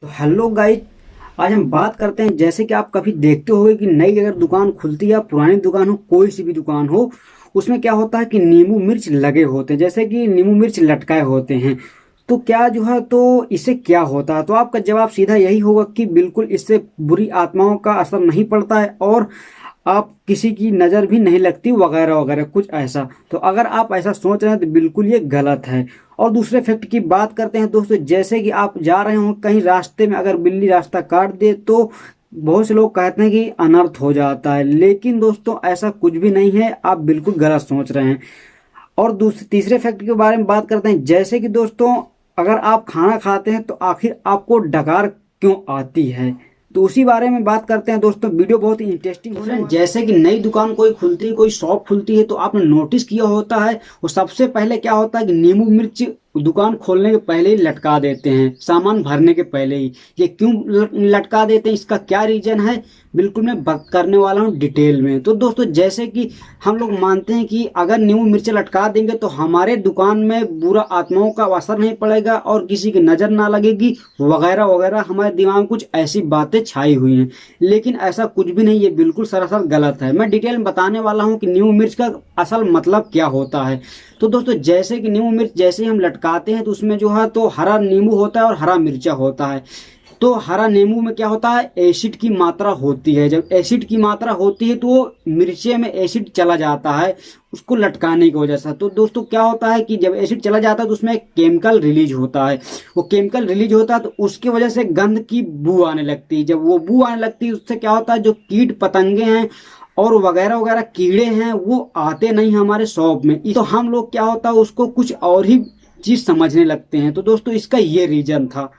तो hello guys, आज हम बात करते हैं। जैसे कि आप कभी देखते होंगे कि नई अगर दुकान खुलती है या पुरानी दुकान हो, कोई सी भी दुकान हो, उसमें क्या होता है कि नींबू मिर्च लगे होते हैं। जैसे कि नींबू मिर्च लटकाए होते हैं। तो क्या जो है, तो इससे क्या होता है? तो आपका जवाब सीधा यही होगा कि बिल्कुल इससे बुरी आत्माओं का असर नहीं पड़ता है और आप किसी की नज़र भी नहीं लगती, वगैरह वगैरह कुछ ऐसा। तो अगर आप ऐसा सोच रहे हैं तो बिल्कुल ये गलत है। और दूसरे फैक्ट की बात करते हैं दोस्तों। जैसे कि आप जा रहे हो कहीं, रास्ते में अगर बिल्ली रास्ता काट दे तो बहुत से लोग कहते हैं कि अनर्थ हो जाता है, लेकिन दोस्तों ऐसा कुछ भी नहीं है। आप बिल्कुल गलत सोच रहे हैं। और दूसरे तीसरे फैक्ट के बारे में बात करते हैं। जैसे कि दोस्तों, अगर आप खाना खाते हैं तो आखिर आपको डकार क्यों आती है, तो उसी बारे में बात करते हैं दोस्तों। वीडियो बहुत ही इंटरेस्टिंग होने वाला है। जैसे कि नई दुकान कोई खुलती है, कोई शॉप खुलती है, तो आपने नोटिस किया होता है वो सबसे पहले क्या होता है कि नींबू मिर्च दुकान खोलने के पहले ही लटका देते हैं, सामान भरने के पहले ही। ये क्यों लटका देते हैं, इसका क्या रीजन है, बिल्कुल मैं बात करने वाला हूँ डिटेल में। तो दोस्तों, जैसे कि हम लोग मानते हैं कि अगर नींबू मिर्च लटका देंगे तो हमारे दुकान में बुरा आत्माओं का असर नहीं पड़ेगा और किसी की नज़र ना लगेगी, वगैरह वगैरह। हमारे दिमाग में कुछ ऐसी बातें छाई हुई हैं, लेकिन ऐसा कुछ भी नहीं। ये बिल्कुल सरासर गलत है। मैं डिटेल में बताने वाला हूँ कि नींबू मिर्च का असल मतलब क्या होता है। तो दोस्तों, जैसे कि नींबू मिर्च जैसे ही हम लटकाते हैं तो उसमें जो है तो हरा नींबू होता है और हरा मिर्चा होता है। तो हरा नींबू में क्या होता है, एसिड की मात्रा होती है। जब एसिड की मात्रा होती है तो वो मिर्चे में एसिड चला जाता है उसको लटकाने की वजह से। तो दोस्तों, क्या होता है कि जब एसिड चला जाता है तो उसमें केमिकल रिलीज होता है। वो केमिकल रिलीज होता है तो उसकी वजह से गंध की बू आने लगती है। जब वो बू आने लगती है उससे क्या होता है, जो कीट पतंगे हैं और वगैरह वगैरह कीड़े हैं वो आते नहीं हमारे शॉप में। तो हम लोग क्या होता है उसको कुछ और ही चीज समझने लगते हैं। तो दोस्तों, इसका ये रीजन था।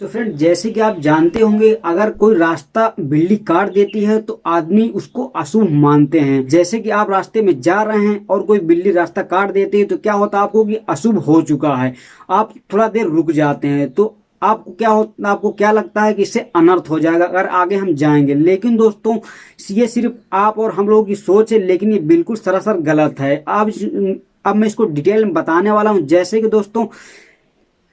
तो फ्रेंड, जैसे कि आप जानते होंगे, अगर कोई रास्ता बिल्ली काट देती है तो आदमी उसको अशुभ मानते हैं। जैसे कि आप रास्ते में जा रहे हैं और कोई बिल्ली रास्ता काट देती है तो क्या होता है आपको कि अशुभ हो चुका है। आप थोड़ा देर रुक जाते हैं तो आपको क्या लगता है कि इससे अनर्थ हो जाएगा अगर आगे हम जाएंगे। लेकिन दोस्तों, ये सिर्फ आप और हम लोगों की सोच है, लेकिन ये बिल्कुल सरासर गलत है। अब मैं इसको डिटेल में बताने वाला हूँ। जैसे कि दोस्तों,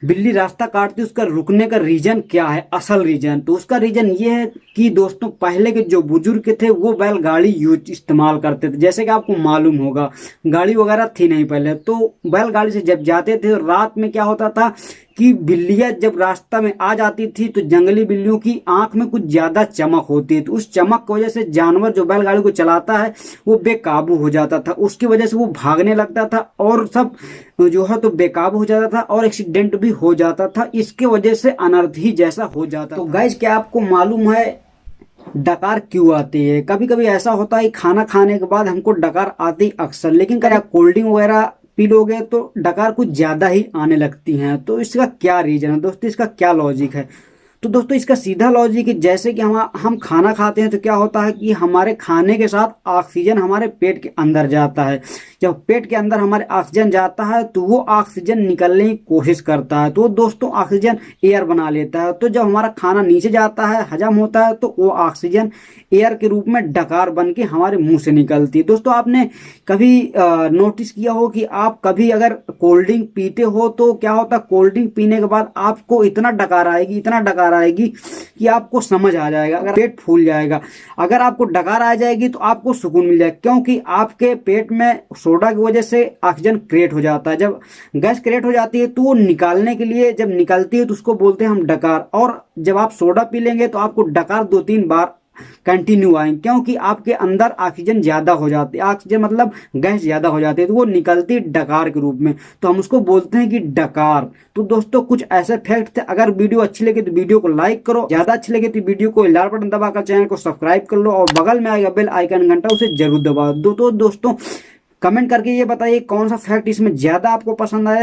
बिल्ली रास्ता काटती है, उसका रुकने का रीजन क्या है, असल रीजन। तो उसका रीजन ये है कि दोस्तों, पहले के जो बुजुर्ग थे वो बैलगाड़ी यूज इस्तेमाल करते थे। जैसे कि आपको मालूम होगा, गाड़ी वगैरह थी नहीं पहले, तो बैलगाड़ी से जब जाते थे रात में क्या होता था कि बिल्लियां जब रास्ता में आ जाती थी तो जंगली बिल्लियों की आंख में कुछ ज्यादा चमक होती है। तो उस चमक की वजह से जानवर जो बैलगाड़ी को चलाता है वो बेकाबू हो जाता था। उसकी वजह से वो भागने लगता था और सब जो है तो बेकाबू हो जाता था और एक्सीडेंट भी हो जाता था। इसके वजह से अनर्थ ही जैसा हो जाता। तो गाइज, क्या आपको मालूम है डकार क्यों आती है? कभी कभी ऐसा होता है खाना खाने के बाद हमको डकार आती अक्सर, लेकिन अगर आप कोल्ड ड्रिंक वगैरह पी लोगे तो डकार कुछ ज्यादा ही आने लगती हैं। तो इसका क्या रीजन है दोस्तों, इसका क्या लॉजिक है? तो दोस्तों, इसका सीधा लॉजिक है, जैसे कि हम खाना खाते हैं तो क्या होता है कि हमारे खाने के साथ ऑक्सीजन हमारे पेट के अंदर जाता है। जब पेट के अंदर हमारे ऑक्सीजन जाता है तो वो ऑक्सीजन निकलने की कोशिश करता है। तो दोस्तों, ऑक्सीजन एयर बना लेता है। तो जब हमारा खाना नीचे जाता है, हजम होता है, तो वो ऑक्सीजन एयर के रूप में डकार बन के हमारे मुंह से निकलती है। दोस्तों, आपने कभी नोटिस किया हो कि आप कभी अगर कोल्ड ड्रिंक पीते हो तो क्या होता है, कोल्ड ड्रिंक पीने के बाद आपको इतना डकार आएगी, इतना डकार आएगी कि आपको समझ आ जाएगा, अगर पेट फूल जाएगा। अगर आपको डकार आ जाएगी तो आपको सुकून मिल जाएगा, क्योंकि आपके पेट में सोडा की वजह से ऑक्सीजन क्रिएट हो जाता है। जब गैस क्रिएट हो जाती है तो वो निकालने के लिए जब निकलती है तो उसको बोलते हैं हम डकार। और जब आप सोडा पी लेंगे तो आपको डकार 2-3 बार कंटिन्यू आएंगे, क्योंकि आपके अंदर ऑक्सीजन ज्यादा हो जाती है। ऑक्सीजन मतलब गैस ज्यादा हो जाती है तो वो निकलती डकार के रूप में, तो हम उसको बोलते हैं कि डकार। तो दोस्तों, कुछ ऐसे फैक्ट थे। अगर वीडियो अच्छी लगे तो वीडियो को लाइक करो, ज्यादा अच्छी लगे तो वीडियो को लाल बटन दबाकर चैनल को सब्सक्राइब कर लो और बगल में आएगा बेल आइकन घंटा, उसे जरूर दबाओ। तो दोस्तों, कमेंट करके ये बताइए कौन सा फैक्ट इसमें ज्यादा आपको पसंद आया।